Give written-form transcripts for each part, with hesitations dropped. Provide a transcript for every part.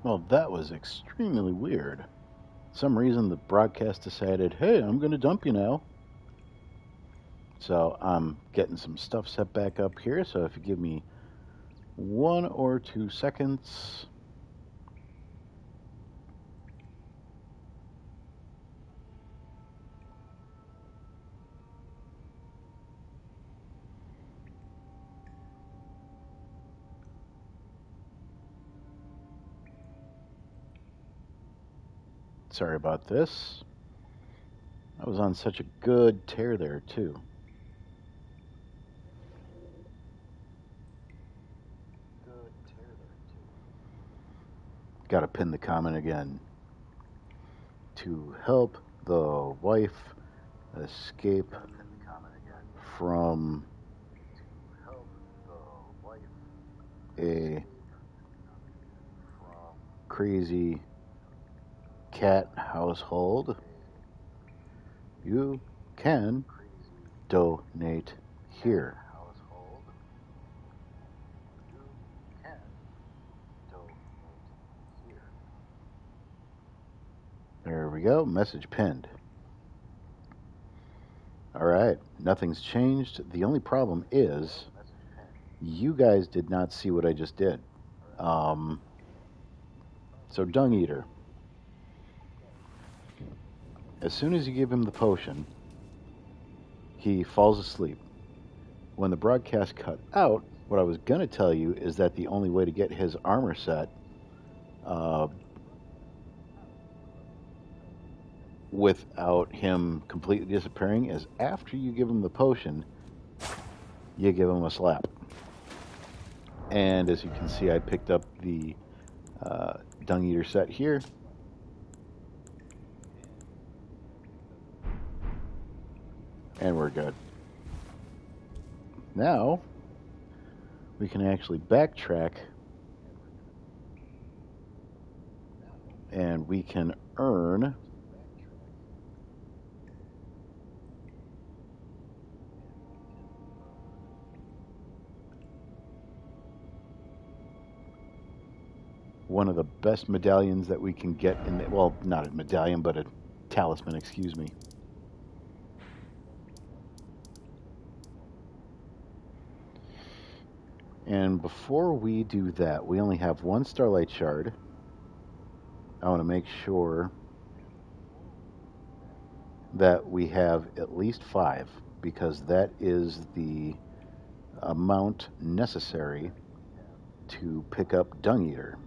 Well, that was extremely weird. Some reason the broadcast decided, hey, I'm going to dump you now. So I'm getting some stuff set back up here. So if you give me 1 or 2 seconds. Sorry about this. I was on such a good tear there, too. Gotta pin the comment again. To help the wife escape from a crazy cat household, you can donate here. There we go. Message pinned. All right. Nothing's changed. The only problem is you guys did not see what I just did. So, Dung Eater. As soon as you give him the potion, he falls asleep. When the broadcast cut out, what I was going to tell you is that the only way to get his armor set without him completely disappearing is after you give him the potion, you give him a slap. And as you can see, I picked up the Dung Eater set here. And we're good. Now, we can actually backtrack and we can earn one of the best medallions that we can get in the, well, not a medallion, but a talisman, excuse me. And before we do that, we only have one Starlight Shard. I want to make sure that we have at least 5, because that is the amount necessary to pick up Dung Eater.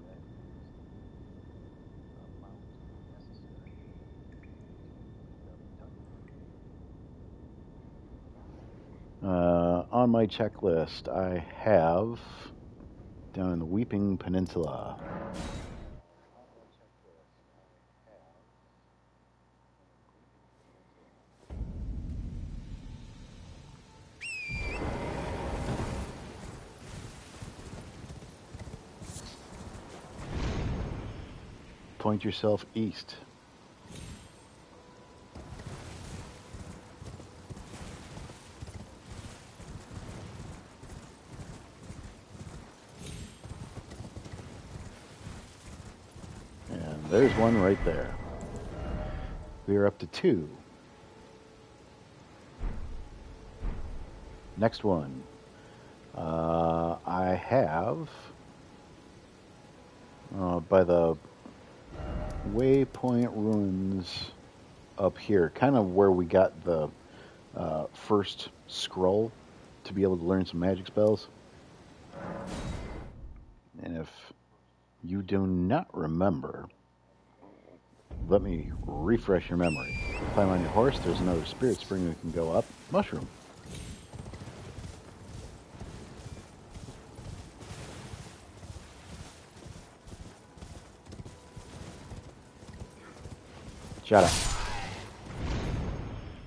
On my checklist, I have down in the Weeping Peninsula. Point yourself east. And there's one right there. We are up to 2. Next one. I have by the Waypoint Ruins up here, kind of where we got the first scroll to be able to learn some magic spells. And if you do not remember, let me refresh your memory. Climb on your horse, there's another spirit spring that can go up. Mushroom. Shut up.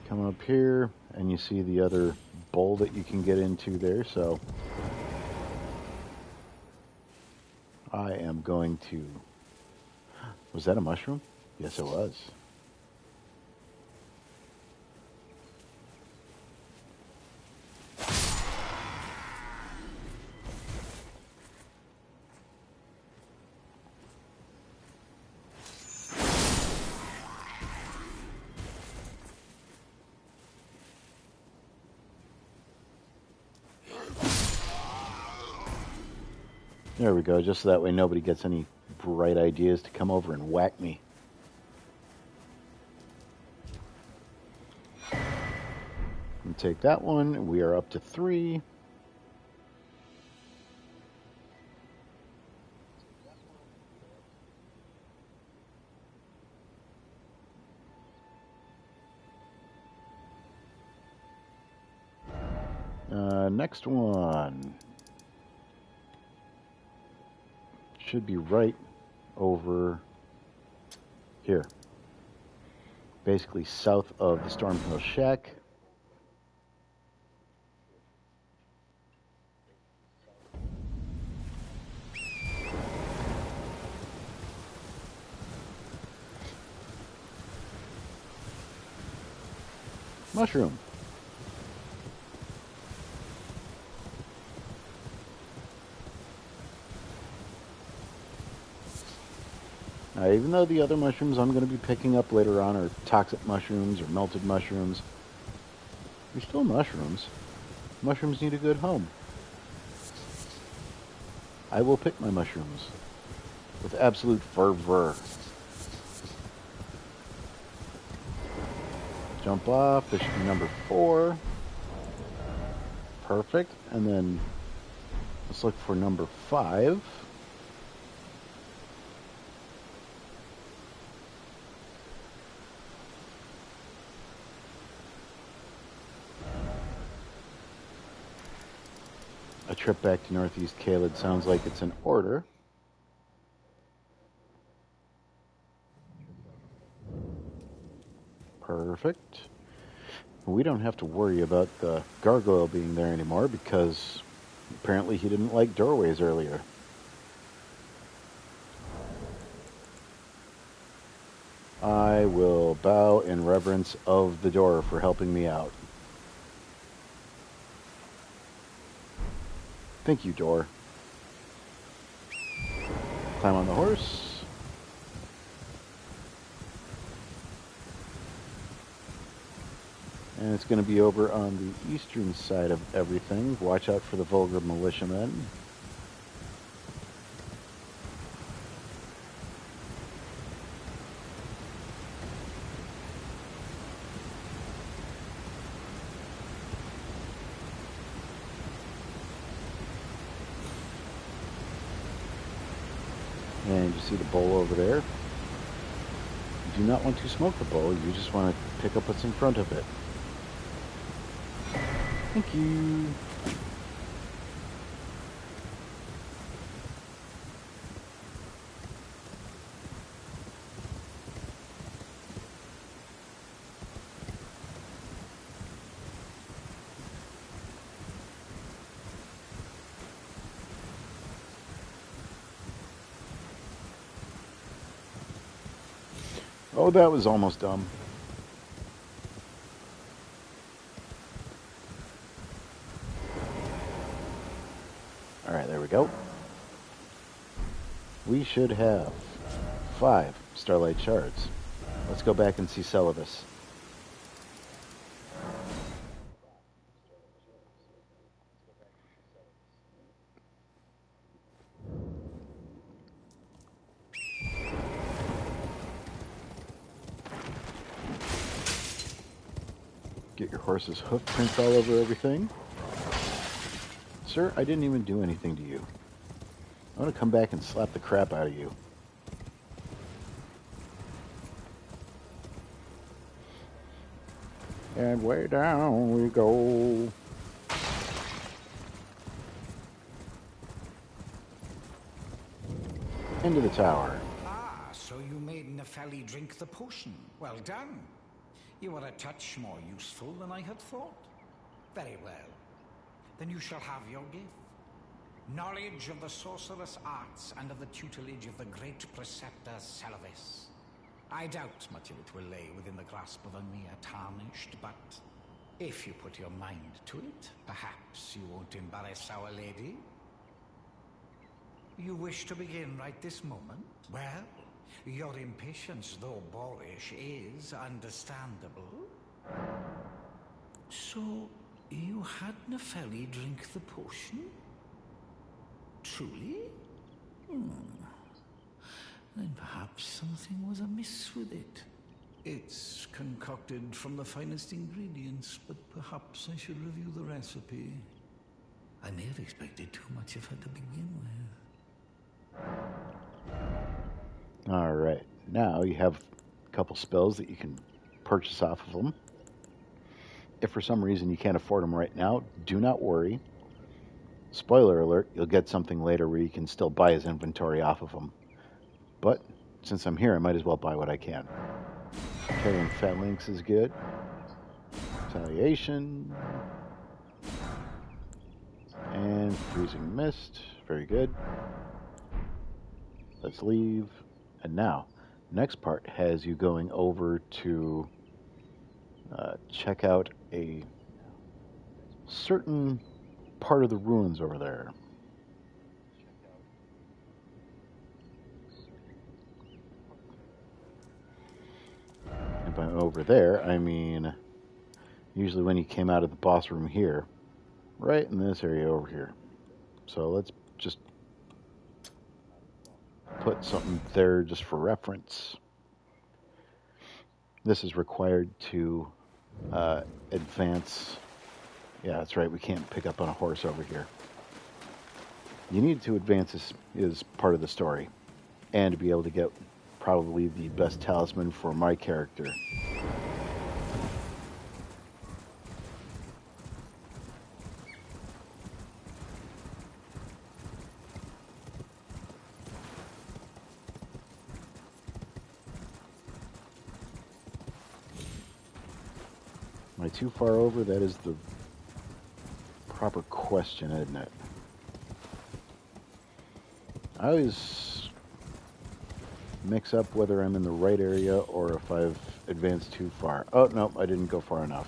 Come up here, and you see the other bowl that you can get into there, so I am going to... Was that a mushroom? Yes, it was. There we go, just so that way nobody gets any bright ideas to come over and whack me. And take that one. We are up to 3. Next one should be right over here. Basically south of the Stormhill Shack. Mushroom. Now, even though the other mushrooms I'm going to be picking up later on are toxic mushrooms or melted mushrooms, they're still mushrooms. Mushrooms need a good home. I will pick my mushrooms with absolute fervor. Jump off. This should be number 4. Perfect. And then let's look for number 5. A trip back to Northeast Caelid sounds like it's in order. Perfect. We don't have to worry about the gargoyle being there anymore because apparently he didn't like doorways earlier. I will bow in reverence of the door for helping me out. Thank you, door. Climb on the horse. And it's going to be over on the eastern side of everything. Watch out for the vulgar militiamen. And you see the bowl over there. You do not want to smoke the bowl, you just want to pick up what's in front of it. Thank you. Oh, that was almost dumb. Alright, there we go. We should have 5 Starlight Shards. Let's go back and see Celibus. Get your horse's hoof prints all over everything. Sir, I didn't even do anything to you. I want to come back and slap the crap out of you. And way down we go. Into the tower. Ah, so you made Nepheli drink the potion. Well done. You are a touch more useful than I had thought. Very well. Then you shall have your gift. Knowledge of the sorcerous arts and of the tutelage of the great preceptor Celibus. I doubt much of it will lay within the grasp of a mere tarnished, but if you put your mind to it, perhaps you won't embarrass our lady. You wish to begin right this moment? Well, your impatience, though boorish, is understandable. So, you had Nepheli drink the potion? Truly? Then perhaps something was amiss with it. It's concocted from the finest ingredients, but perhaps I should review the recipe. I may have expected too much of her to begin with. All right. Now you have a couple spells that you can purchase off of them. If for some reason you can't afford them right now, do not worry. Spoiler alert, you'll get something later where you can still buy his inventory off of him. But since I'm here, I might as well buy what I can. Carrying phalanx is good. Retaliation. And freezing mist. Very good. Let's leave. And now, next part has you going over to check out a certain part of the ruins over there. And by over there, I mean usually when you came out of the boss room here, right in this area over here. So let's just put something there just for reference. This is required to advance. Yeah, that's right. We can't pick up on a horse over here. You need to advance is part of the story, and to be able to get probably the best talisman for my character. Am I too far over? That is the proper question, isn't it? I always mix up whether I'm in the right area or if I've advanced too far. Oh, no, I didn't go far enough.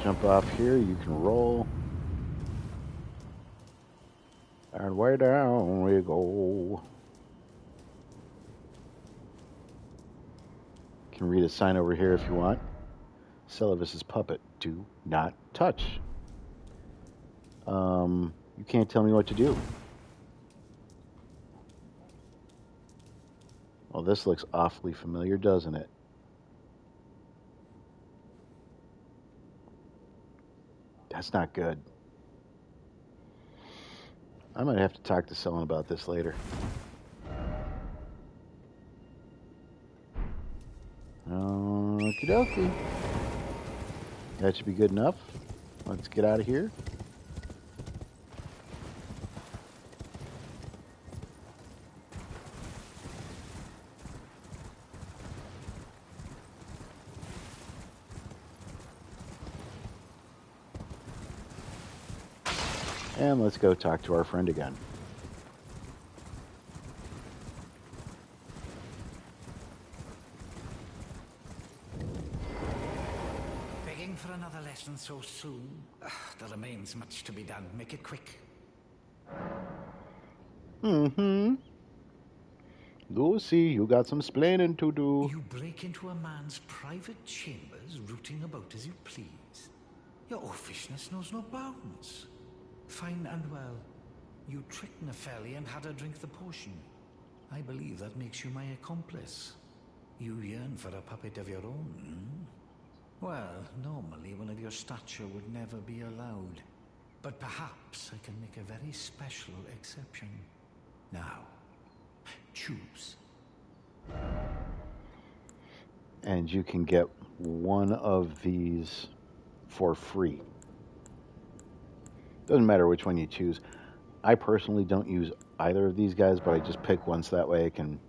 Jump off here, you can roll. And way down we go. You can read a sign over here if you want. Celavis's puppet, do not touch. You can't tell me what to do. Well, this looks awfully familiar, doesn't it? That's not good. I might have to talk to someone about this later. Okie dokie. That should be good enough. Let's get out of here. And let's go talk to our friend again. Begging for another lesson so soon? There remains much to be done. Make it quick. Lucy, you got some splaining to do. You break into a man's private chambers, rooting about as you please. Your offishness knows no bounds. Fine and well. You tricked Nepheli and had her drink the potion. I believe that makes you my accomplice. You yearn for a puppet of your own, Well, normally one of your stature would never be allowed. But perhaps I can make a very special exception. Now, choose. And you can get one of these for free. Doesn't matter which one you choose. I personally don't use either of these guys, but I just pick one so that way I can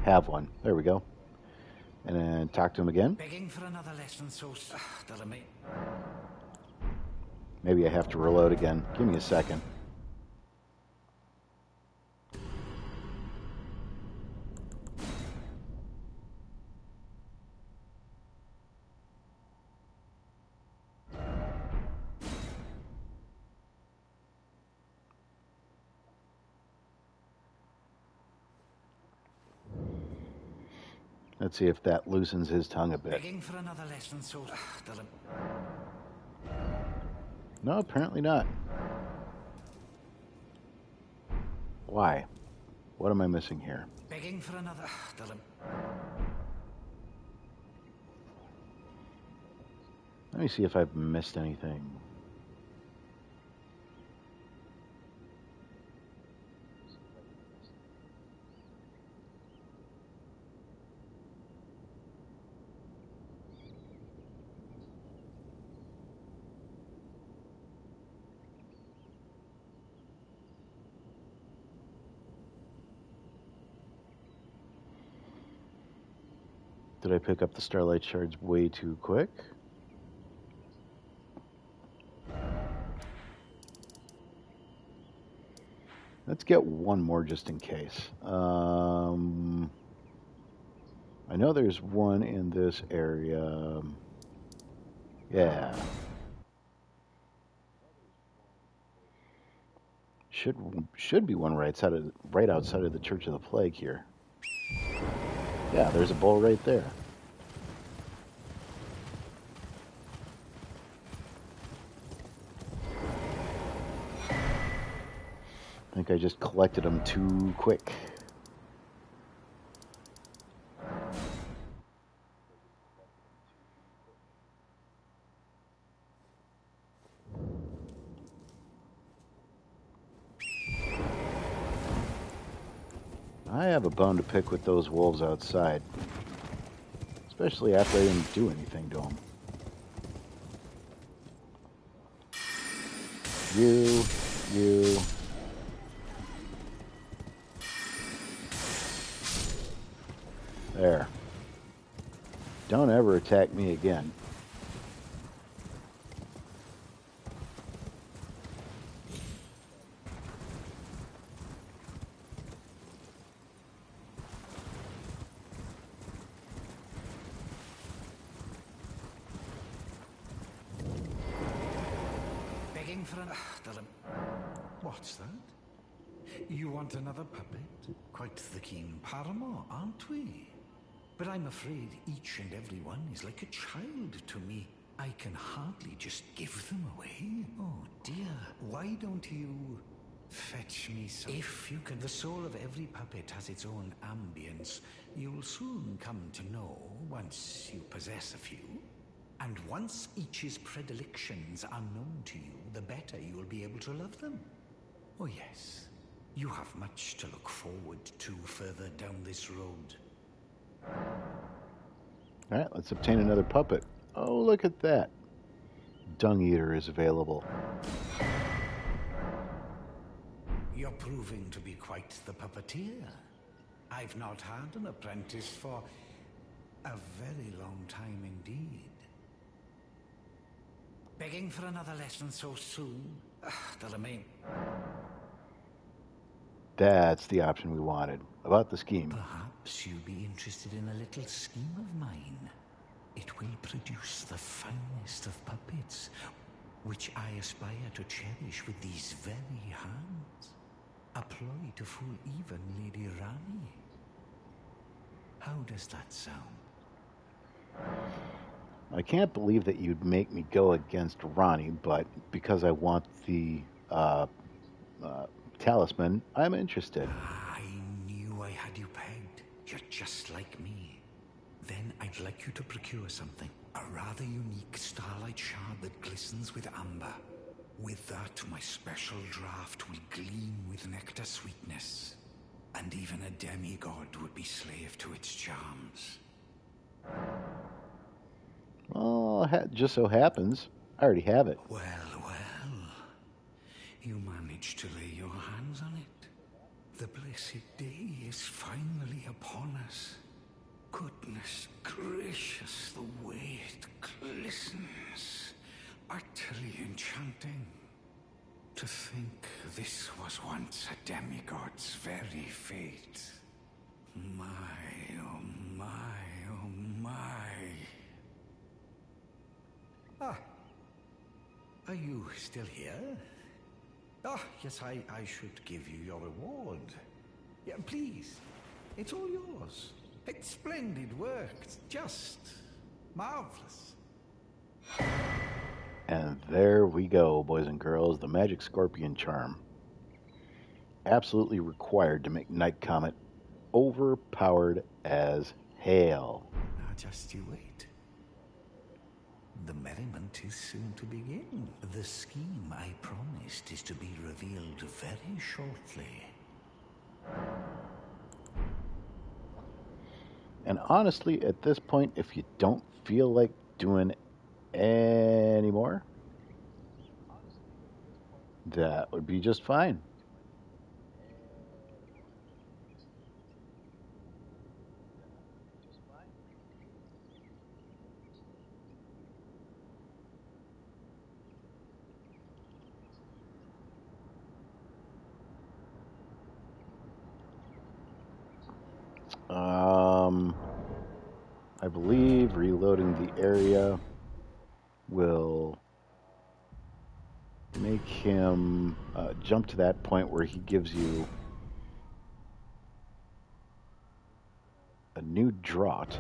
have one. There we go. And then talk to him again. Begging for another lesson, so Maybe I have to reload again. Give me a second. Let's see if that loosens his tongue a bit. Begging for another lesson, so... No, apparently not. Why? What am I missing here? Begging for another... Let me see if I've missed anything. Did I pick up the Starlight Shards way too quick? Let's get one more just in case. I know there's one in this area. Yeah. Should be one right outside of the Church of the Plague here. Yeah, there's a bowl right there. I think I just collected them too quick. I have a bone to pick with those wolves outside. Especially after I didn't do anything to them. You. There. Don't ever attack me again. Begging for an... What's that? You want another puppet? Quite the keen paramour, aren't we? But I'm afraid each and every one is like a child to me. I can hardly just give them away. Oh dear, why don't you fetch me some? If you can, the soul of every puppet has its own ambience. You'll soon come to know once you possess a few. And once each's predilections are known to you, the better you'll be able to love them. Oh yes, you have much to look forward to further down this road. All right, let's obtain another puppet. Oh, look at that. Dung Eater is available. You're proving to be quite the puppeteer. I've not had an apprentice for a very long time indeed. Begging for another lesson so soon? The remain. That's the option we wanted. About the scheme. Perhaps you'll be interested in a little scheme of mine. It will produce the finest of puppets, which I aspire to cherish with these very hands. A ploy to fool even Lady Rani. How does that sound? I can't believe that you'd make me go against Ronnie, but because I want the talisman, I'm interested. I knew I had you pegged. You're just like me. Then I'd like you to procure something. A rather unique starlight shard that glistens with amber. With that, my special draft will gleam with nectar sweetness. And even a demigod would be slave to its charms. Well, just so happens, I already have it. Well. You managed to lay your hands on it. The blessed day is finally upon us. Goodness gracious, the way it glistens. Utterly enchanting. To think this was once a demigod's very fate. My, oh my, oh my. Ah, are you still here? Ah, yes, I should give you your reward. Yeah, please, it's all yours. It's splendid work. It's just marvelous. And there we go, boys and girls, the magic scorpion charm. Absolutely required to make Night Comet overpowered as hell. Now just you wait. The merriment is soon to begin. The scheme I promised is to be revealed very shortly. And honestly, at this point, if you don't feel like doing any more, that would be just fine. I believe reloading the area will make him jump to that point where he gives you a new draught,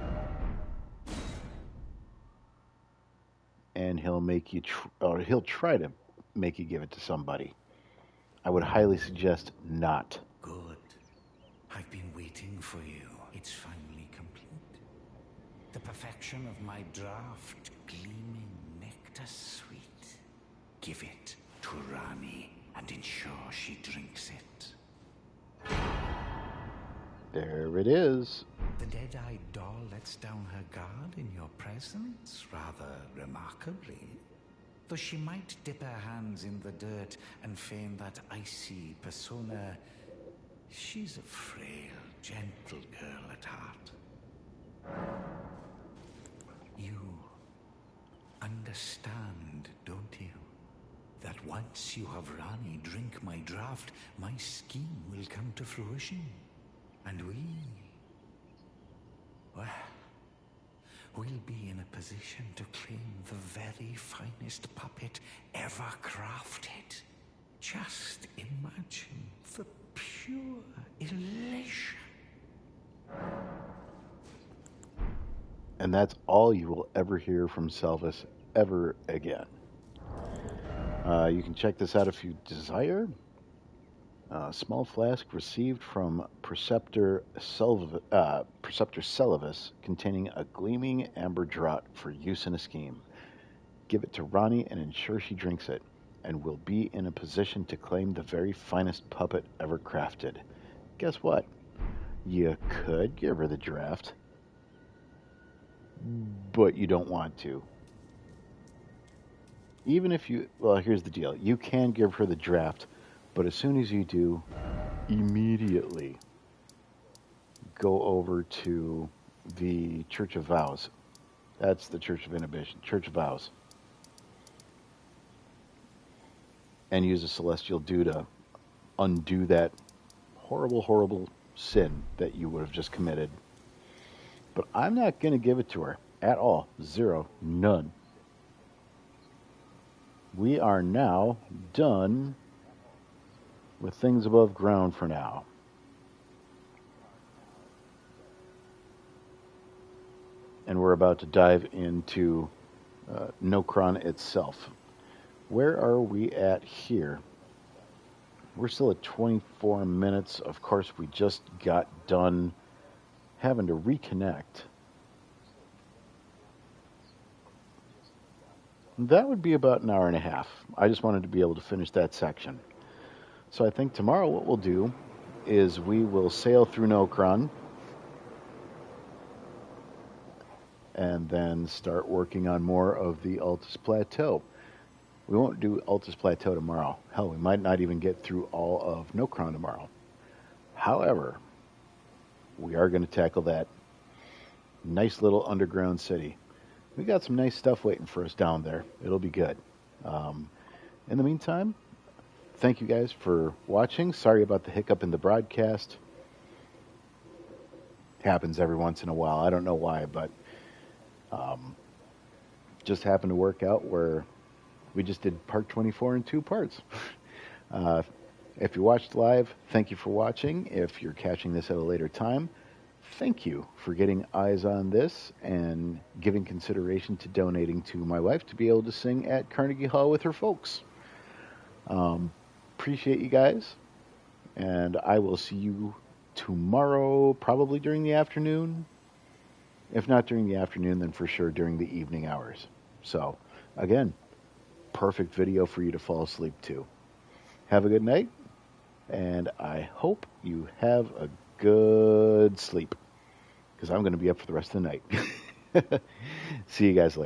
and he'll make you, or he'll try to make you give it to somebody. I would highly suggest not. Good. I've been waiting for you. It's finally complete. The perfection of my draft, gleaming nectar sweet. Give it to Rani and ensure she drinks it. There it is. The dead-eyed doll lets down her guard in your presence, rather remarkably. Though she might dip her hands in the dirt and feign that icy persona, she's a frail, gentle girl at heart. You understand, don't you? That once you have Rani drink my draft, my scheme will come to fruition. And well, we'll be in a position to claim the very finest puppet ever crafted. Just imagine the pure elation. And that's all you will ever hear from Selvus ever again. You can check this out if you desire. Small flask received from Preceptor Selvus containing a gleaming amber draught for use in a scheme. Give it to Rani and ensure she drinks it, and will be in a position to claim the very finest puppet ever crafted. Guess what? You could give her the draft, but you don't want to. Even if you, well, here's the deal. You can give her the draft, but as soon as you do, immediately go over to the Church of Vows. That's the Church of Inhibition, Church of Vows. And use a Celestial Dew to undo that horrible, horrible sin that you would have just committed. But I'm not going to give it to her at all. Zero. None. We are now done with things above ground for now. And we're about to dive into Nokron itself. Where are we at here? We're still at 24 minutes. Of course, we just got done having to reconnect. That would be about an hour and a half. I just wanted to be able to finish that section. So I think tomorrow what we'll do is we will sail through Nokron and then start working on more of the Altus Plateau. We won't do Altus Plateau tomorrow. Hell, we might not even get through all of Nokron tomorrow. However, we are going to tackle that nice little underground city. We got some nice stuff waiting for us down there. It'll be good. In the meantime, thank you guys for watching. Sorry about the hiccup in the broadcast. Happens every once in a while. I don't know why, but just happened to work out where we just did part 24 in 2 parts. If you watched live, thank you for watching. If you're catching this at a later time, thank you for getting eyes on this and giving consideration to donating to my wife to be able to sing at Carnegie Hall with her folks. Appreciate you guys, and I will see you tomorrow, probably during the afternoon. If not during the afternoon, then for sure during the evening hours. So, again, perfect video for you to fall asleep to. Have a good night, and I hope you have a good sleep, because I'm going to be up for the rest of the night. See you guys later.